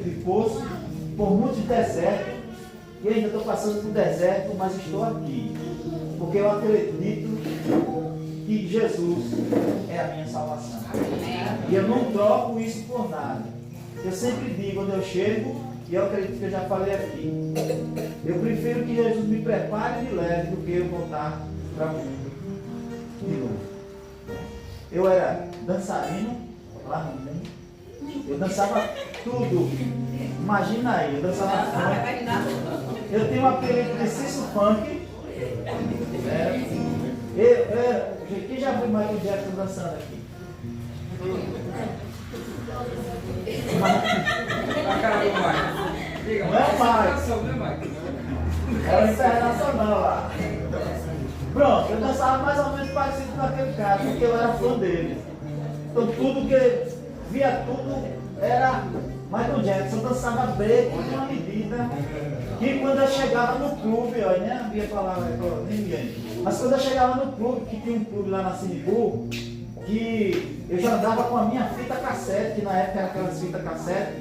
de poço, por muitos desertos, e ainda estou passando por deserto, mas estou aqui, porque eu acredito que Jesus é a minha salvação. E eu não troco isso por nada. Eu sempre digo, quando eu chego, e eu acredito que eu já falei aqui, eu prefiro que Jesus me prepare e me leve do que eu voltar para o mundo de novo. Eu era dançarino lá no mundo, eu dançava tudo. Imagina aí, eu dançava funk. Eu tenho um apelido de Cisso Funk. Quem já viu Michael Jackson dançando aqui? A cara do Michael. Não é o Michael. Era internacional lá. Pronto, eu dançava mais ou menos parecido com aquele cara, porque eu era fã dele. Então tudo que via tudo era Michael Jackson. Eu dançava break de uma medida que quando eu chegava no clube, ó, nem havia palavra, ninguém. Mas quando eu chegava no clube, que tinha um clube lá na Sinibu, que eu já andava com a minha fita cassete, que na época era aquelas fitas cassete,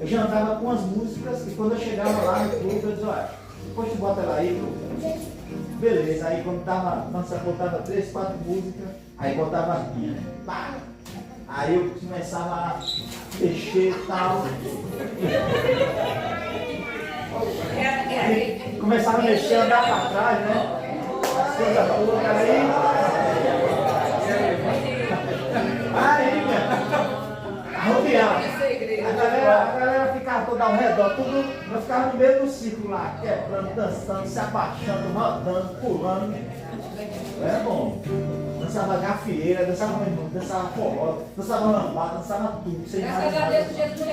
eu já andava com as músicas, e quando eu chegava lá no clube, eu dizia, olha, depois tu bota ela aí, clube. Beleza, aí quando tava, nossa, botava 3, 4 músicas, aí botava as minhas, né? Pá! Aí eu começava a mexer e tal. Aí começava a mexer, andar para trás, né? As coisas todas aí, rodeava. A galera ficava toda ao redor, tudo, eu ficava no meio do círculo lá, quebrando, dançando, se abaixando, rodando, pulando. É bom. Dançava gafieira, dançava forró, dançava lambada, dançava tudo. Graças a Deus, Jesus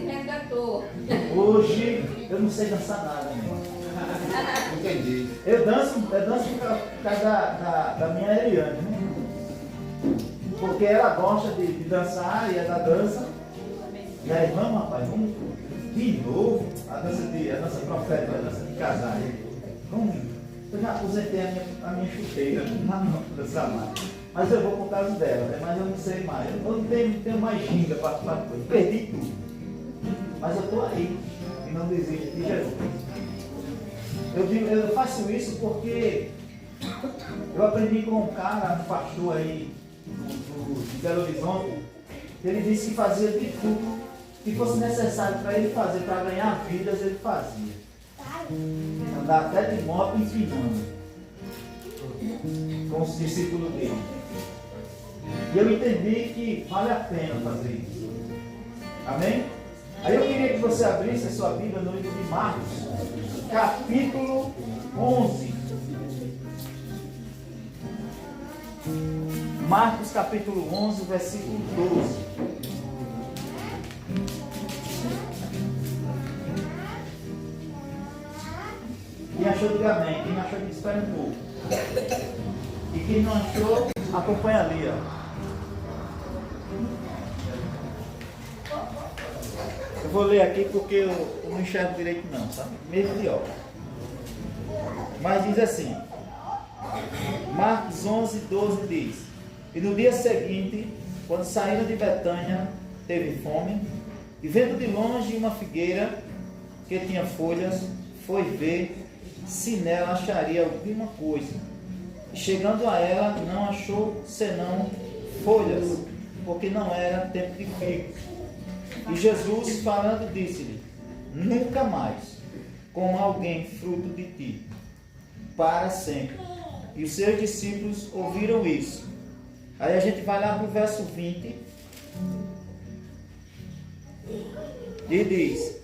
resgatou. Hoje eu não sei dançar nada, né? Entendi. Eu danço por causa da minha Eliane, né? Porque ela gosta de dançar e é da dança. E aí, vamos rapaz, vamos de novo a dança profética, a dança de casar. Vamos. Eu já aposentei a minha chuteira, não dançar mais. Mas eu vou por causa dela, né? Mas eu não sei mais. Eu não tenho mais ginga para coisa. Perdi tudo. Mas eu estou aí e não desisto de Jesus. Eu faço isso porque eu aprendi com um cara, um pastor aí de Belo Horizonte. Ele disse que fazia de tudo que fosse necessário para ele fazer, para ganhar vidas, ele fazia. Andar até de moto empinando com os discípulos dele. E eu entendi que vale a pena fazer isso. Amém? Aí eu queria que você abrisse a sua Bíblia no livro de Marcos, capítulo 11. Marcos capítulo 11, versículo 12. Quem achou, diga amém. Quem achou, espera um pouco. E quem não achou, acompanha ali, ó. Eu vou ler aqui porque eu não enxergo direito não, sabe? Mesmo de óculos. Mas diz assim, Marcos 11, 12 diz: E no dia seguinte, quando saíram de Betânia, teve fome, e vendo de longe uma figueira que tinha folhas, foi ver se nela acharia alguma coisa. E chegando a ela, não achou senão folhas, porque não era tempo de figos. E Jesus, falando, disse-lhe: Nunca mais com alguém fruto de ti, para sempre. E os seus discípulos ouviram isso. Aí a gente vai lá para o verso 20 e diz: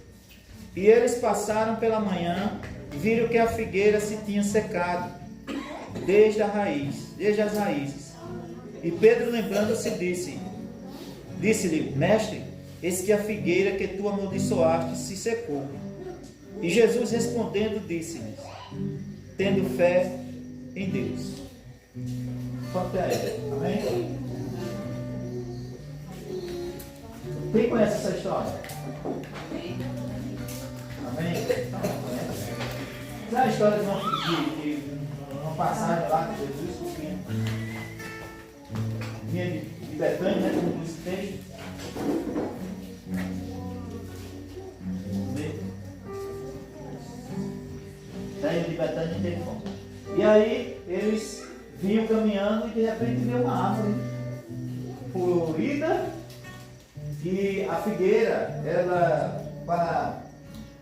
E eles passaram pela manhã, viram que a figueira se tinha secado desde as raízes. E Pedro, lembrando-se, disse-lhe: Mestre, eis que a figueira que tu amaldiçoaste se secou. E Jesus respondendo disse-lhes: Tendo fé em Deus. Falta aí. Amém? Quem conhece essa história? Amém? É a história de uma passagem lá com Jesus, que vinha de Betânia, né, como diz o texto. Betânia e teve fome. E aí eles vinham caminhando e de repente veio uma árvore florida e a figueira, ela, para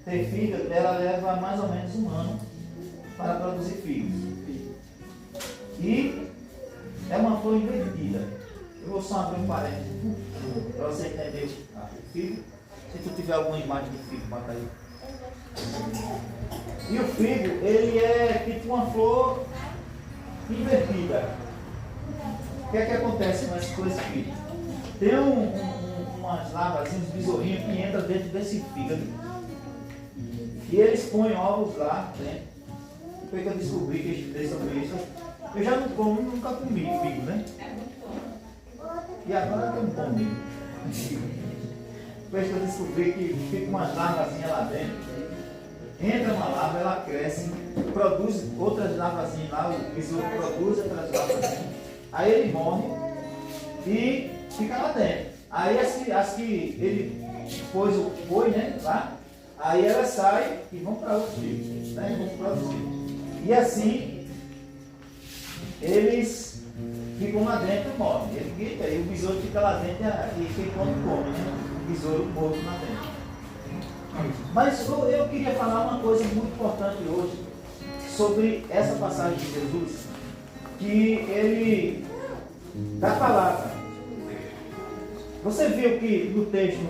ter figos, ela leva mais ou menos 1 ano para produzir figos. E é uma flor invertida. Eu vou só abrir um parênteses para você entender o figo. Se tu tiver alguma imagem do figo, bota aí. E o figo, ele é tipo uma flor invertida. O que é que acontece com esse figo? Tem umas larvas, uns besourinhos que entram dentro desse fígado. E eles põem ovos lá dentro. Depois que eu descobri que eu estudei sobre isso, eu já não como, nunca comi figo, né? E agora que eu não como mesmo. Depois que eu descobri que fica umas larvazinhas lá dentro, entra uma larva, ela cresce, produz outras larvazinhas lá, o besouro produz outras larvazinhas, aí ele morre e fica lá dentro. Aí as que ele pôs, né, lá, aí elas saem e vão para outros tipos, né, e vão produzir. E assim, eles ficam lá dentro e morrem. Ele grita e o besouro fica lá dentro e quem come, né? O besouro morto lá dentro. Mas eu queria falar uma coisa muito importante hoje sobre essa passagem de Jesus, que ele, da palavra. Você viu que no texto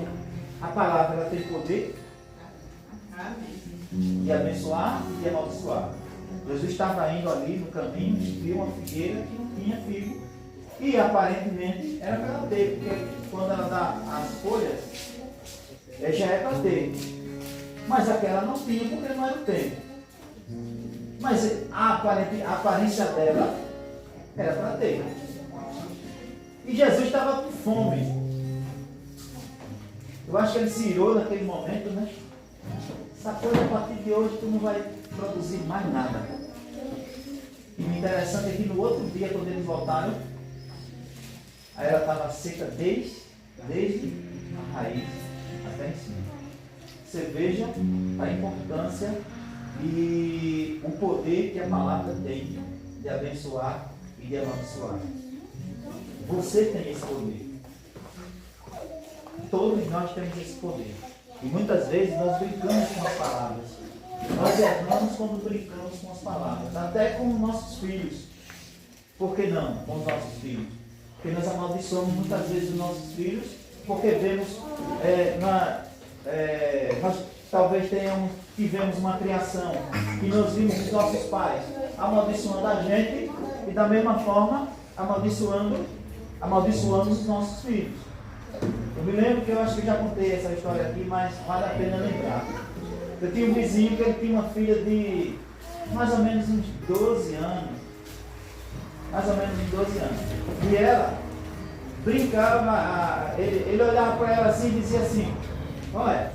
a palavra ela tem poder de abençoar e de amaldiçoar. Jesus estava indo ali no caminho e viu uma figueira que não tinha figo. E aparentemente era para ela ter, porque quando ela dá as folhas, já é para ter. Mas aquela não tinha porque não era o tempo. Mas a aparência dela era para ter. E Jesus estava com fome. Eu acho que ele se irou naquele momento, né? Essa coisa a partir de hoje tu não vai produzir mais nada. E o interessante é que no outro dia, quando eles voltaram, aí ela estava seca desde a raiz até em cima. Você veja a importância e o poder que a palavra tem de abençoar e de amaldiçoar. Você tem esse poder. Todos nós temos esse poder. E muitas vezes nós brincamos com as palavras. Nós erramos quando brincamos com as palavras. Até com os nossos filhos. Por que não com os nossos filhos? Porque nós amaldiçoamos muitas vezes os nossos filhos, porque vemos, nós talvez tivemos uma criação que nós vimos os nossos pais amaldiçoando a gente e da mesma forma amaldiçoamos os nossos filhos. Eu me lembro que eu acho que já contei essa história aqui, mas vale a pena lembrar. Eu tinha um vizinho que ele tinha uma filha de mais ou menos uns 12 anos. Mais ou menos uns 12 anos. E ela brincava, ele olhava para ela assim e dizia assim, olha,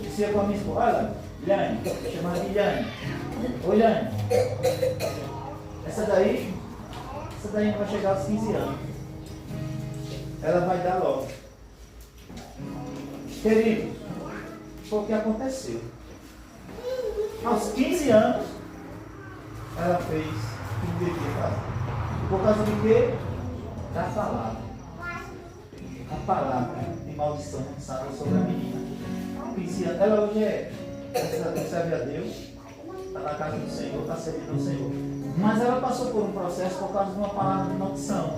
dizia com a minha esposa, olha, Liane, chamava de Liane. Ô Liane, essa daí não vai chegar aos 15 anos. Ela vai dar logo. Querido, foi o que aconteceu. Aos 15 anos, ela fez o que devia fazer. Por causa de quê? Da palavra. A palavra de maldição lançada sobre a menina. 15 anos. Ela hoje serve a Deus, está na casa do Senhor, está servindo ao Senhor. Mas ela passou por um processo por causa de uma palavra de maldição.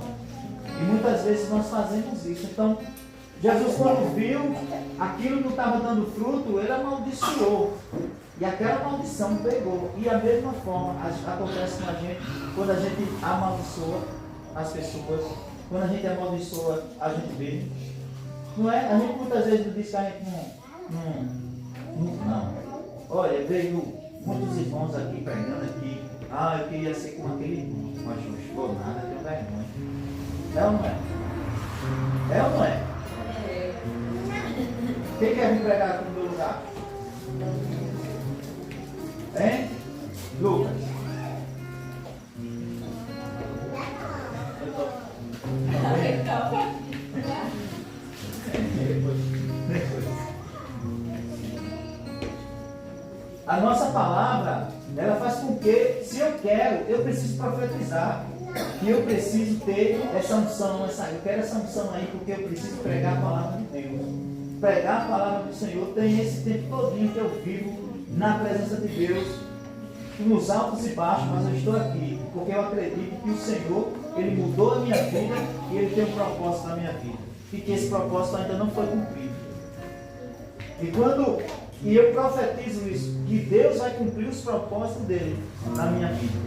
E muitas vezes nós fazemos isso. Então, Jesus, quando viu aquilo não estava dando fruto, ele amaldiçoou. E aquela maldição pegou. E a mesma forma acontece com a gente quando a gente amaldiçoa as pessoas, quando a gente amaldiçoa a gente mesmo. Não é? A gente muitas vezes diz que a gente não. Olha, veio muitos irmãos aqui pregando aqui. Eu queria ser como aquele irmão. Mas não chegou nada, tenho vergonha. É ou não é? É ou não é? Quem quer me pregar aqui no meu lugar? Hein? Lucas. A nossa palavra, ela faz com que, se eu quero, eu preciso profetizar. E eu preciso ter essa unção, eu quero essa unção aí, porque eu preciso pregar a palavra de Deus. Pregar a palavra do Senhor tem esse tempo todinho que eu vivo na presença de Deus, nos altos e baixos, mas eu estou aqui, porque eu acredito que o Senhor, Ele mudou a minha vida e Ele tem um propósito na minha vida. E que esse propósito ainda não foi cumprido. E eu profetizo isso, que Deus vai cumprir os propósitos dele na minha vida.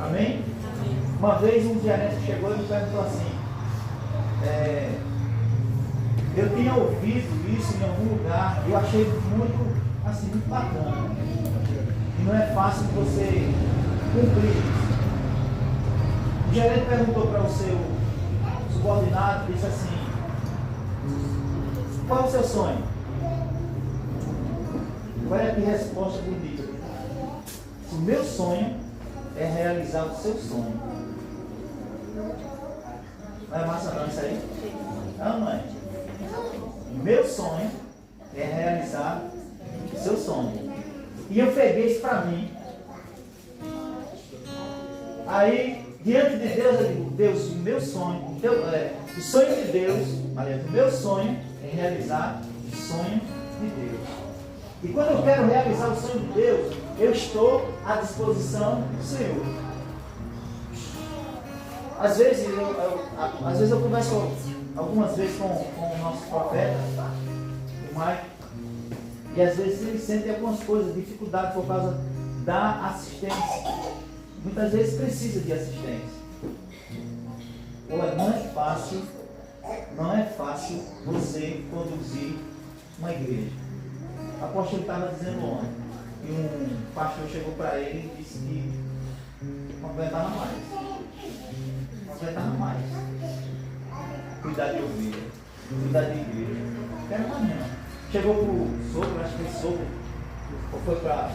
Amém? Uma vez um diarista chegou e me perguntou assim, eu tinha ouvido isso em algum lugar, eu achei muito, assim, muito bacana. E não é fácil você cumprir isso. O gerente perguntou para o seu subordinado, disse assim, qual é o seu sonho? Olha que resposta bonita. O meu sonho é realizar o seu sonho. Não é massa não isso aí? Não, não é. O meu sonho é realizar o seu sonho. E eu peguei isso para mim. Aí, diante de Deus, eu digo, Deus, o meu sonho, o sonho de Deus, aliás, o meu sonho é realizar o sonho de Deus. E quando eu quero realizar o sonho de Deus, eu estou à disposição do Senhor. Às vezes eu converso algumas vezes com o nosso profeta, o Mike, e às vezes ele sente algumas coisas, dificuldade por causa da assistência. Muitas vezes precisa de assistência. Olha, não é fácil você conduzir uma igreja. O apóstolo estava dizendo ontem, que um pastor chegou para ele e disse que não aguentava mais. Não aguentava mais. Cuidar de ovelha, cuidar de igreja. Não quero mais não. Chegou para o sogro, acho que foi sogro, ou foi para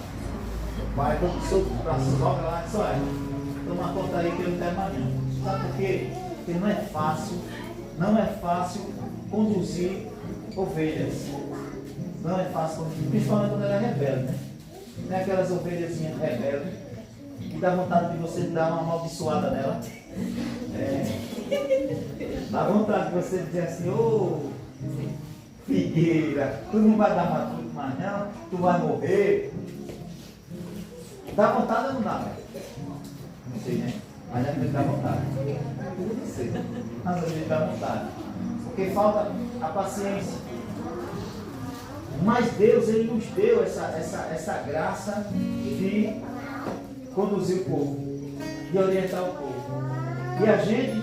o pai, foi para o sogro, para a sogra lá, disse, olha, toma conta aí que eu não quero mais não. Sabe por quê? Porque não é fácil conduzir ovelhas. Não é fácil conduzir, principalmente quando ela é rebelde, né? Tem aquelas ovelhazinhas rebeldes que dá vontade de você dar uma amaldiçoada nela. Dá vontade de você dizer assim, ô figueira, tu não vai dar matuto mais não, tu vai morrer. Dá vontade ou não dá? Não sei, né? Mas a gente dá vontade. Não sei. Mas a gente dá vontade. Porque falta a paciência. Mas Deus, Ele nos deu essa graça de conduzir o povo, de orientar o povo.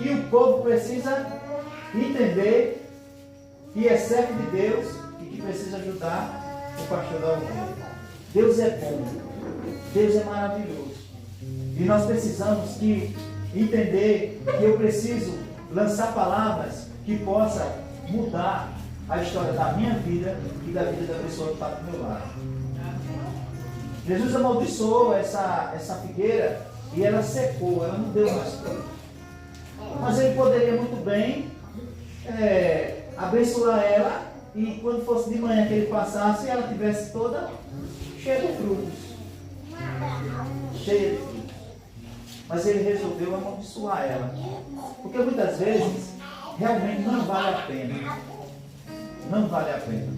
E o povo precisa entender que é servo de Deus e que precisa ajudar o pastor da ovelha. Deus é bom, Deus é maravilhoso. E nós precisamos entender que eu preciso lançar palavras que possam mudar a história da minha vida e da vida da pessoa que está do meu lado. Jesus amaldiçoou essa figueira e ela secou, ela não deu mais fruto. Mas ele poderia muito bem abençoar ela e quando fosse de manhã que ele passasse, ela tivesse toda cheia de frutos. Cheia de frutos. Mas ele resolveu amaldiçoar ela. Porque muitas vezes realmente não vale a pena. Não vale a pena.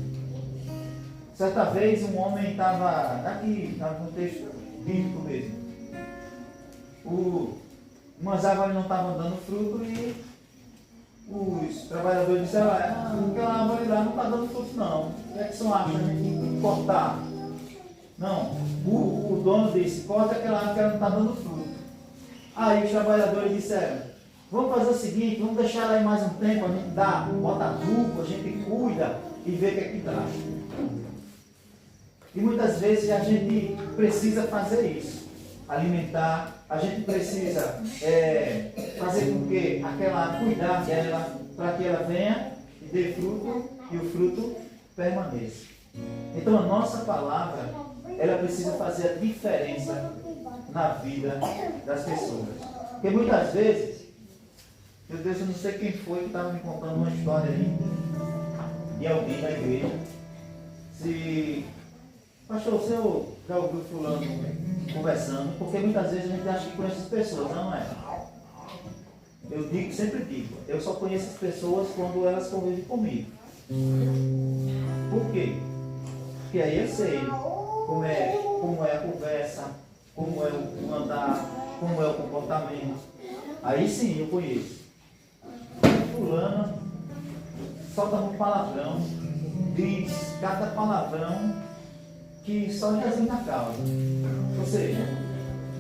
Certa vez um homem estava, aqui no texto bíblico mesmo, umas árvores não estavam dando fruto e os trabalhadores disseram, aquela árvore lá não está dando fruto não, o que é que são acham de cortar? Não, o dono disse, corta aquela árvore que ela não está dando fruto. Aí os trabalhadores disseram, vamos fazer o seguinte, vamos deixar ela aí mais um tempo, a gente bota adubo, a gente cuida e vê o que é que dá. E muitas vezes a gente precisa fazer isso, alimentar, a gente precisa fazer com que cuidar dela, para que ela venha e dê fruto e o fruto permaneça. Então a nossa palavra, ela precisa fazer a diferença na vida das pessoas. Porque muitas vezes, meu Deus, eu não sei quem foi que estava me contando uma história aí de alguém da igreja. pastor, o senhor já ouviu fulano conversando? Porque muitas vezes a gente acha que conhece as pessoas, não é? Eu digo, sempre digo, eu só conheço as pessoas quando elas convivem comigo. Por quê? Porque aí eu sei como é a conversa, como é o andar, como é o comportamento. Aí sim eu conheço. Fulano solta um palavrão, diz cada palavrão que só Jesus na causa. Ou seja,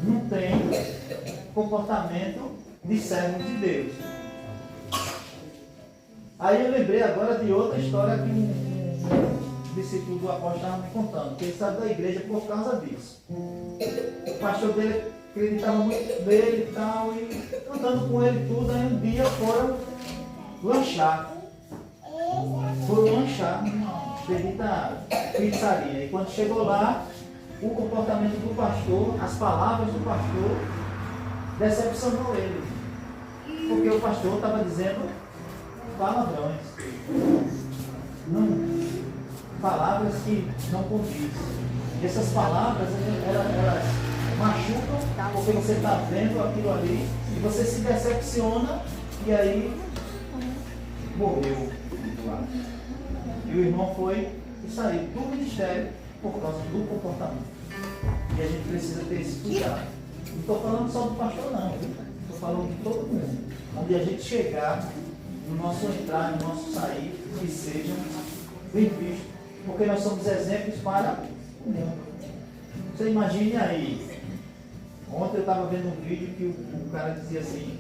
não tem comportamento de servo de Deus. Aí eu lembrei agora de outra história que um discípulo do apóstolo estava me contando, que ele saiu da igreja por causa disso. O pastor dele acreditava muito nele e tal, e andando com ele tudo, aí um dia foram lanchar numa bendita pizzaria. E quando chegou lá, o comportamento do pastor, as palavras do pastor, decepcionou ele. Porque o pastor estava dizendo palavrões. Palavras que não condizem. E essas palavras, elas machucam, porque você está vendo aquilo ali, e você se decepciona, e aí morreu. E o irmão foi e saiu do ministério por causa do comportamento. E a gente precisa ter esse cuidado. Não estou falando só do pastor não, estou falando de todo mundo. Onde a gente chegar, no nosso entrar, no nosso sair, que sejam bem vistos, porque nós somos exemplos para o mundo. Você imagine aí, ontem eu estava vendo um vídeo que o cara dizia assim,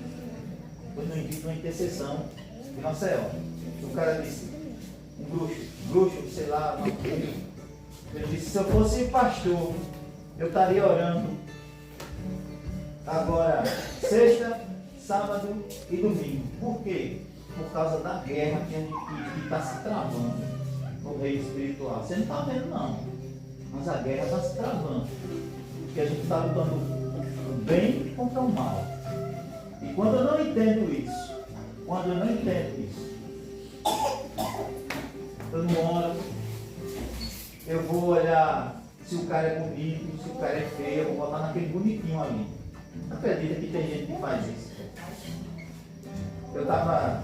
foi numa intercessão de Nossa Senhora. O cara disse, um bruxo, sei lá, ele disse, se eu fosse pastor, eu estaria orando agora, sexta, sábado e domingo. Por quê? Por causa da guerra que está se travando no reino espiritual. Você não está vendo não, mas a guerra está se travando. Porque a gente está lutando o bem contra o mal. E quando eu não entendo isso, eu não oro, eu vou olhar se o cara é bonito, se o cara é feio, eu vou botar naquele bonitinho ali. Não acredita que tem gente que faz isso. Eu estava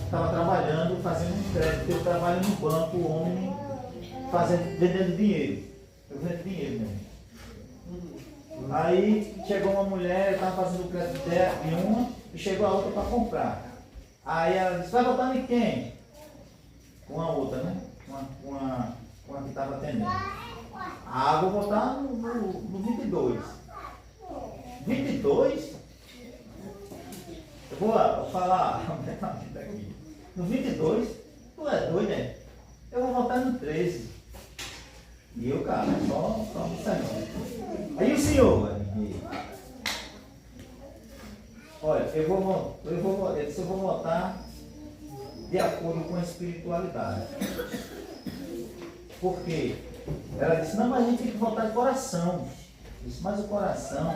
trabalhando, fazendo um crédito, eu trabalho no banco, o homem vendendo dinheiro. Eu vendo dinheiro mesmo. Aí chegou uma mulher, eu estava fazendo o crédito de uma e chegou a outra para comprar. Aí ela disse, vai botar em quem? Com a outra, né? Com a que estava atendendo. Ah, vou botar no 22. 22? Eu vou falar aqui. No 22, tu é doido, né? Eu vou votar no 13. E eu, cara, só observando. Aí o senhor, olha, eu vou votar de acordo com a espiritualidade. Por quê? Ela disse, não, mas a gente tem que votar de coração. Eu disse, mas o coração,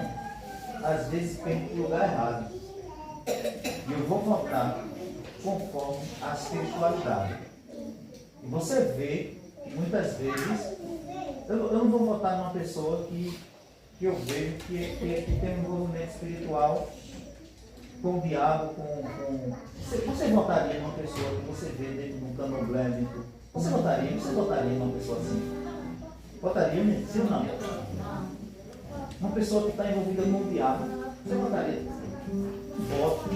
às vezes, perde para o lugar errado. E eu vou votar conforme a espiritualidade. E você vê que muitas vezes, eu não vou votar numa pessoa que eu vejo que tem um envolvimento espiritual com o diabo, Você votaria numa pessoa que você vê dentro de um candomblé, Você votaria numa pessoa assim? Votaria, sim ou não? Uma pessoa que está envolvida com o diabo, você votaria? Voto.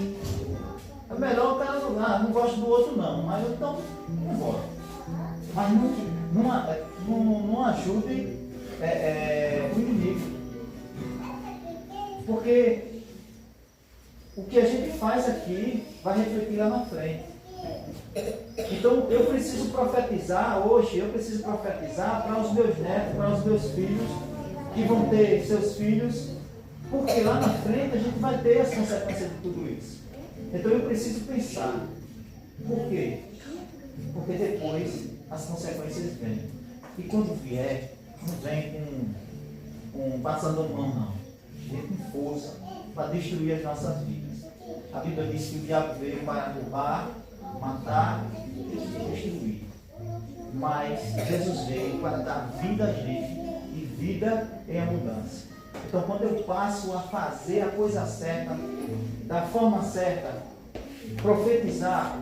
É melhor o cara não gosta do outro não, mas eu então não voto. Mas não ajude o inimigo. Porque o que a gente faz aqui vai refletir lá na frente. Então eu preciso profetizar hoje, para os meus netos, para os meus filhos, que vão ter seus filhos, porque lá na frente a gente vai ter as consequências de tudo isso. Então eu preciso pensar. Por quê? Porque depois as consequências vêm. E quando vier, não vem com passando a mão, não. Vem com força para destruir as nossas vidas. A Bíblia diz que o diabo veio para roubar, matar e destruir. mas Jesus veio para dar vida a gente e vida em abundância. Então, quando eu passo a fazer a coisa certa, da forma certa, profetizar,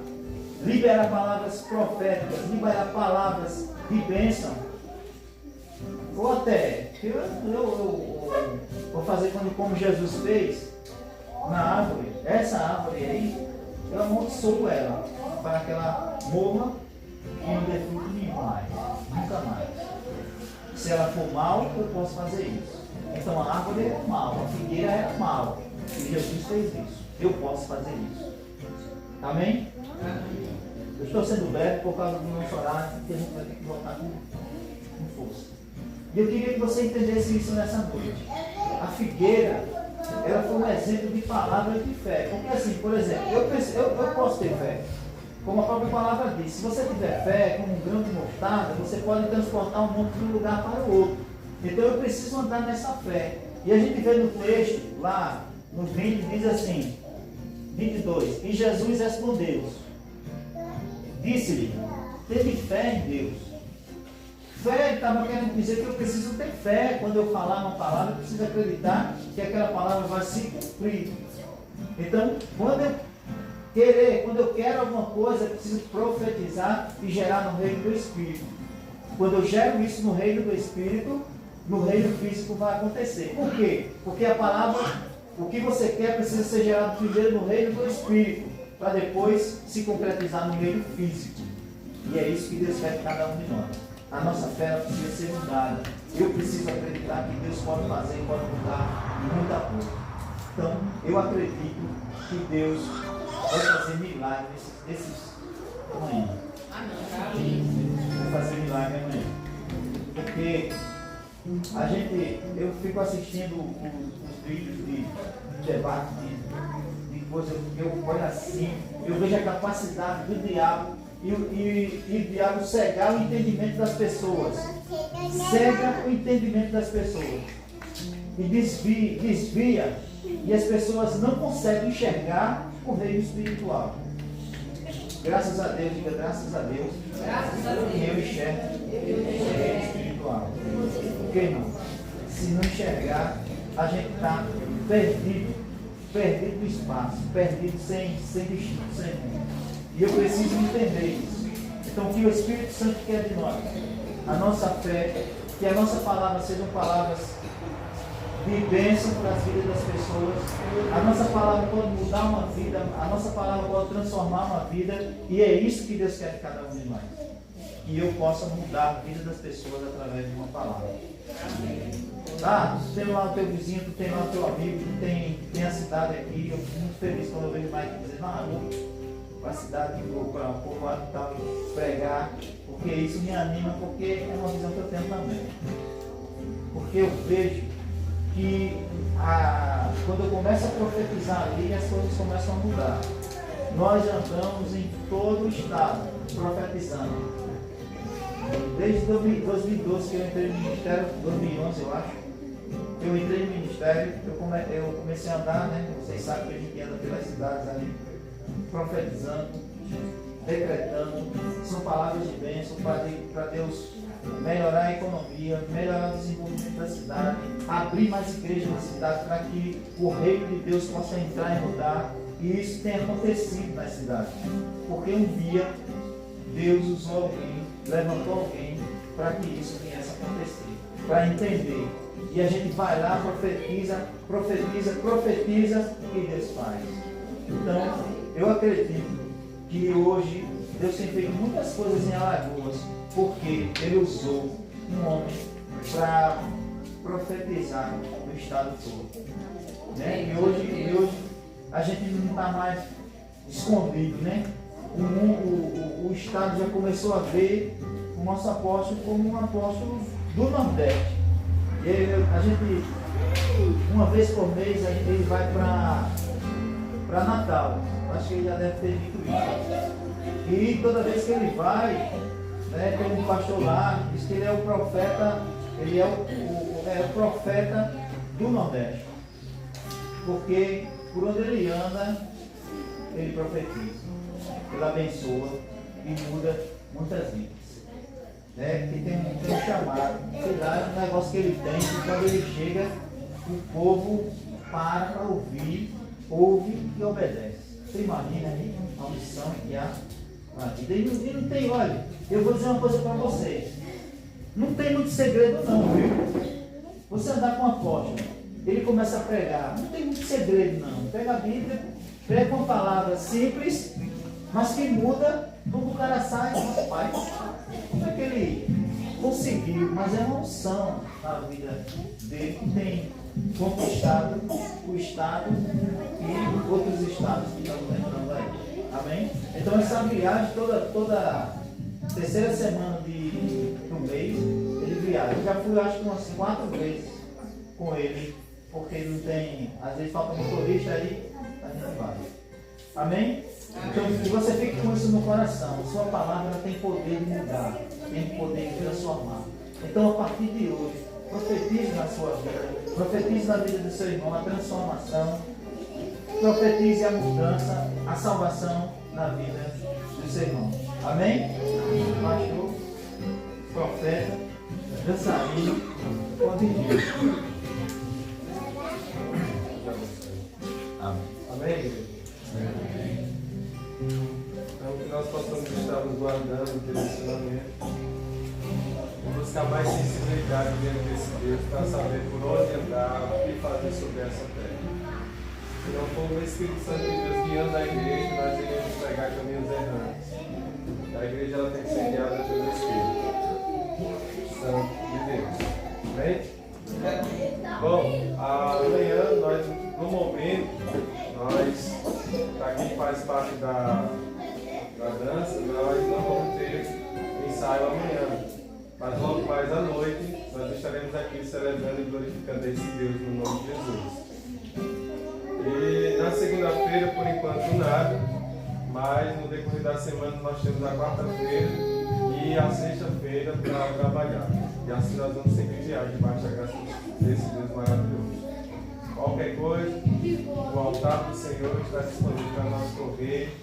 liberar palavras proféticas, liberar palavras de bênção, ou até, eu vou fazer como Jesus fez na árvore. Essa árvore aí, eu amaldiçoo ela para que ela morra e não dê fruto nenhum mais, nunca mais. Se ela for mal, eu posso fazer isso. Então a árvore é mal, a figueira é mal. E Jesus fez isso. Eu posso fazer isso. Amém? Eu estou sendo breve por causa do nosso horário, porque a gente vai ter que voltar com força. E eu queria que você entendesse isso nessa noite. A figueira, ela foi um exemplo de palavra de fé. Porque assim, por exemplo, eu posso ter fé. Como a própria palavra diz, se você tiver fé, como um grão de mostarda, você pode transportar um monte de um lugar para o outro. Então eu preciso andar nessa fé. E a gente vê no texto, lá no 20, diz assim, 22, e Jesus respondeu, disse-lhe, teve fé em Deus. Fé estava querendo dizer que eu preciso ter fé. Quando eu falar uma palavra, eu preciso acreditar que aquela palavra vai se cumprir. Então, quando eu quero alguma coisa, eu preciso profetizar e gerar no reino do Espírito. Quando eu gero isso no reino do Espírito, no reino físico vai acontecer. Por quê? Porque a palavra, o que você quer, precisa ser gerado primeiro no reino do Espírito, para depois se concretizar no reino físico. E é isso que Deus quer de cada um de nós. A nossa fé precisa ser mudada. Eu preciso acreditar que Deus pode fazer e pode mudar muita coisa. Então, eu acredito que Deus vai fazer milagres nesses amanhã. Vai fazer milagre amanhã. Porque eu fico assistindo os vídeos de debate, de coisa, eu olho assim, eu vejo a capacidade do diabo e o diabo cegar o entendimento das pessoas. Cega o entendimento das pessoas. E desvia, e as pessoas não conseguem enxergar o reino espiritual. Graças a Deus, diga graças a Deus. Graças a Deus. Eu enxergo o reino espiritual. Por que não? Se não enxergar, a gente está perdido no espaço, perdido sem destino, sem rumo. E eu preciso entender isso. Então, o que o Espírito Santo quer de nós? A nossa fé, que a nossa palavra sejam palavras de bênção para as vidas das pessoas. A nossa palavra pode mudar uma vida, a nossa palavra pode transformar uma vida, e é isso que Deus quer de cada um de nós. Que eu possa mudar a vida das pessoas através de uma palavra. Tá? Tu tem lá o teu vizinho, tu tem lá o teu amigo, tu tem a cidade aqui. Eu fico muito feliz quando eu vejo mais dizendo, eu vou para a cidade, vou para o povoado e tal, pregar, porque isso me anima, porque é uma visão que eu tenho também. Porque eu vejo que quando eu começo a profetizar ali, as coisas começam a mudar. Nós andamos em todo o estado profetizando. Desde 2012 que eu entrei no ministério, 2011 eu acho, eu entrei no ministério, eu comecei a andar, né? Vocês sabem que a gente anda pelas cidades ali, profetizando, decretando, são palavras de bênção para Deus melhorar a economia, melhorar o desenvolvimento da cidade, abrir mais igrejas na cidade para que o reino de Deus possa entrar e mudar. E isso tem acontecido na cidade, porque um dia Deus usou alguém, levantou alguém para que isso viesse a acontecer, para entender. E a gente vai lá, profetiza e Deus faz. Então, eu acredito que hoje Deus tem feito muitas coisas em Alagoas, porque Ele usou um homem para profetizar no estado todo. Né? E hoje a gente não está mais escondido, né? O estado já começou a ver o nosso apóstolo como um apóstolo do Nordeste. E a gente, uma vez por mês, ele vai para Natal. Acho que ele já deve ter dito isso. E toda vez que ele vai, né, tem um pastor lá, diz que ele é o profeta, ele é o profeta do Nordeste. Porque por onde ele anda, ele profetiza, ele abençoa e muda muitas vidas. né, que tem um chamado, sei lá, é um negócio que ele tem, que quando ele chega, o povo para ouvir, ouve e obedece. Você imagina aí a missão que há na vida? E não tem, olha, eu vou dizer uma coisa para vocês, não tem muito segredo não, viu? Você andar com um apóstolo, ele começa a pregar, não tem muito segredo não. Pega a Bíblia, prega uma palavra simples, mas que muda, quando o cara sai, rapaz, como é que ele conseguiu? Mas é uma unção na vida dele que tem conquistado o Estado e outros estados que estão entrando aí. Amém? Então essa viagem, toda terceira semana do mês, ele viaja. Eu já fui acho que umas 4 vezes com ele, porque não tem, às vezes falta motorista aí, a gente vai. Amém? Então que você fique com isso no coração. Sua palavra tem poder de mudar, tem poder de transformar. Então a partir de hoje, profetize na sua vida, profetize na vida do seu irmão a transformação, profetize a mudança, a salvação na vida do seu irmão. Amém? Pastor, profeta, dançarino, pode ir. Amém. Amém? Então que nós possamos estar nos guardando o direcionamento e buscar mais sensibilidade diante desse Deus para saber por onde andar, o que fazer sobre essa terra. Se não for o Espírito Santo de Deus guiando a igreja, nós iremos pegar caminhos errantes. A igreja ela tem que ser guiada pelo Espírito Santo de Deus. Amém? Bom, amanhã, nós, no momento, para quem faz parte da dança, nós não vamos ter ensaio amanhã. Mas logo mais à noite, nós estaremos aqui celebrando e glorificando esse Deus no nome de Jesus. E na segunda-feira, por enquanto, nada, mas no decorrer da semana nós temos a quarta-feira e a sexta-feira para trabalhar. E assim nós vamos sempre viajar debaixo da graça desse Deus maravilhoso. Qualquer coisa, o altar do Senhor está disponível para nós correr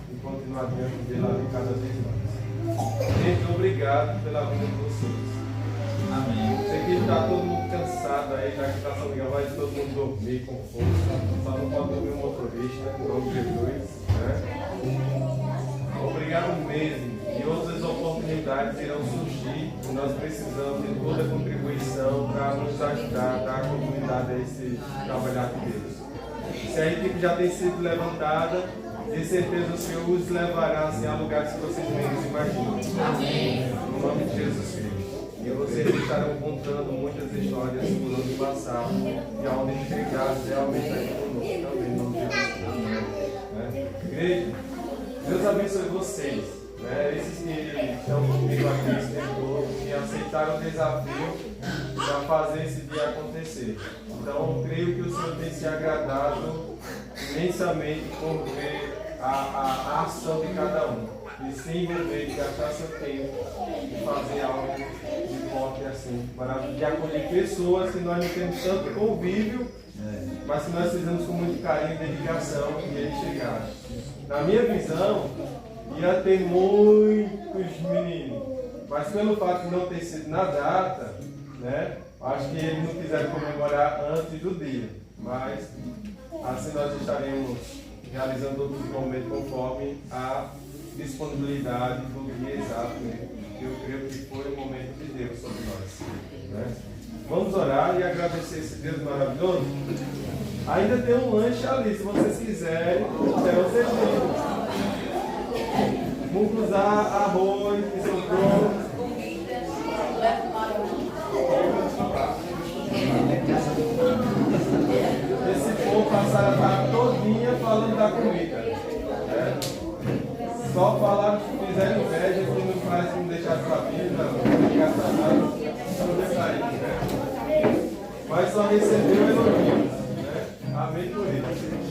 e continuar diante dele ali cada vez mais. Gente, obrigado pela vida de vocês. Amém. Sei que está todo mundo cansado aí, já que está São Miguel, vai todo mundo dormir com força. Só não pode dormir o motorista, em nome de Jesus. Né? Obrigado mesmo. E outras oportunidades irão surgir. E nós precisamos de toda a contribuição para nos ajudar a dar continuidade a esse trabalhar de Deus. Se a equipe já tem sido levantada, de certeza o Senhor os levará assim, a lugares que vocês menos imaginam. Amém. No nome de Jesus Cristo. E vocês estarão contando muitas histórias por onde passaram e aonde chegaram realmente aí conosco também, no nome de Jesus Cristo. Né? Igreja, Deus abençoe vocês. Né? Esses que estão comigo aqui esse tempo todo, que aceitaram o desafio para fazer esse dia acontecer. Então, creio que o Senhor tem se agradado imensamente por ver a ação de cada um, de se envolver, de gastar seu tempo, de fazer algo de forte assim, de acolher pessoas que nós não temos tanto convívio, mas que nós fizemos com muito carinho e dedicação e eles chegaram. Na minha visão, ia ter muitos meninos, mas pelo fato de não ter sido na data, né, acho que eles não quiseram comemorar antes do dia, mas assim nós estaremos realizando outros momentos conforme a disponibilidade do dia exato, né? Eu creio que foi o momento de Deus sobre nós. Né? Vamos orar e agradecer esse Deus maravilhoso. Ainda tem um lanche ali, se vocês quiserem, terão servido. Mucuzá, arroz, que sobrou. Esse povo passaram a tarde todinha falando da comida. Né? Só falaram que fizeram inveja, que não parece que não deixaram sua vida, não ligaram nada, né? Mas só recebeu elogios. Né? Amém por isso.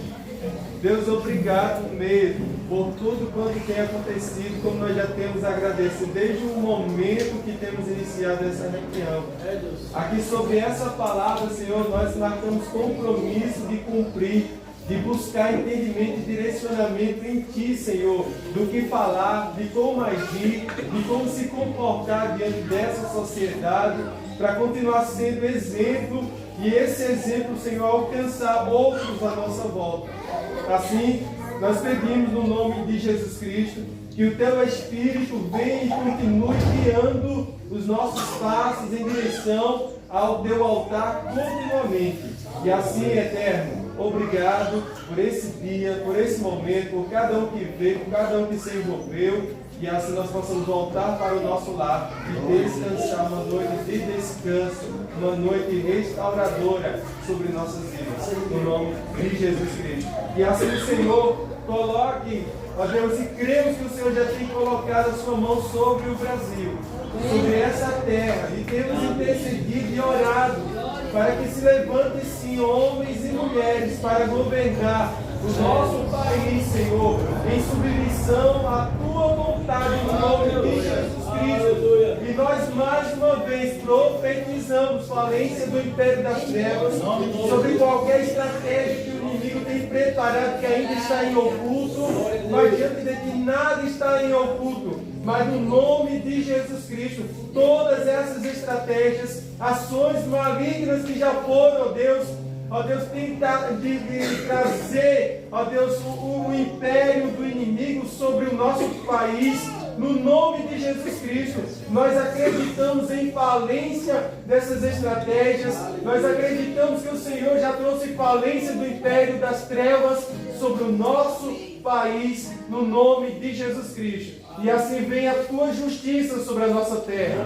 Deus, obrigado mesmo por tudo quanto tem acontecido, como nós já temos agradecido desde o momento que temos iniciado essa reunião. Aqui sobre essa palavra, Senhor, nós marcamos compromisso de cumprir de buscar entendimento e direcionamento em Ti, Senhor, do que falar, de como agir, de como se comportar diante dessa sociedade, para continuar sendo exemplo e esse exemplo, Senhor, alcançar outros à nossa volta. Assim, nós pedimos no nome de Jesus Cristo que o Teu Espírito venha e continue guiando os nossos passos em direção ao Teu altar continuamente. E assim, Eterno, obrigado por esse dia, por esse momento, por cada um que veio, por cada um que se envolveu. E assim nós possamos voltar para o nosso lar e descansar uma noite de descanso, uma noite restauradora sobre nossas vidas, no nome de Jesus Cristo. E assim o Senhor coloque, ó Deus, e cremos que o Senhor já tem colocado a sua mão sobre o Brasil, sobre essa terra, e temos intercedido e orado para que se levante sim homens e mulheres para governar o nosso país, Senhor, em submissão à Tua vontade, no nome de Jesus Cristo. E nós mais uma vez profetizamos falência do império das trevas sobre qualquer estratégia que o inimigo tem preparado, que ainda está em oculto, mas diante de Ti nada está em oculto. Mas no nome de Jesus Cristo, todas essas estratégias, ações malignas que já foram, ó Deus, tentar de trazer, ó Deus, o império do inimigo sobre o nosso país, no nome de Jesus Cristo, nós acreditamos em falência dessas estratégias, nós acreditamos que o Senhor já trouxe falência do império das trevas sobre o nosso país, no nome de Jesus Cristo. E assim venha a Tua justiça sobre a nossa terra.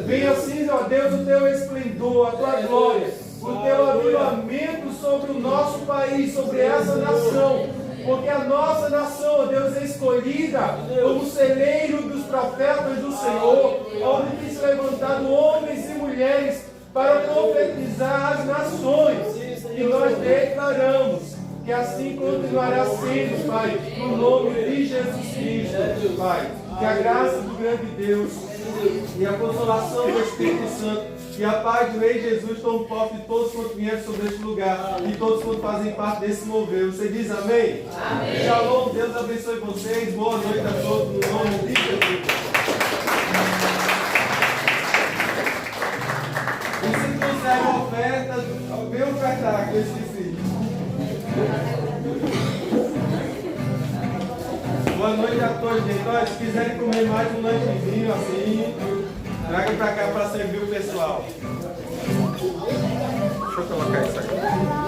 Venha assim, ó Deus, o Teu esplendor, a Tua glória, o Teu avivamento sobre o nosso país, sobre essa nação. Porque a nossa nação, ó Deus, é escolhida como celeiro dos profetas do Senhor, onde tem se levantado homens e mulheres para profetizar as nações. E nós declaramos que assim continuará sendo, Pai, no nome de Jesus Cristo, Pai. Que a graça do grande Deus e a consolação do Espírito Santo e a paz do Rei Jesus tão forte de todos quantos vieram sobre este lugar e todos quantos fazem parte desse mover. Você diz amém? Amém. Shalom, Deus abençoe vocês. Boa noite a todos, no nome de Jesus. E se trouxer uma oferta, vem ofertar, que eu esqueci. Boa noite a todos, gente. Olha, se quiserem comer mais um lanchezinho assim, traga pra cá para servir o pessoal. Deixa eu colocar isso aqui.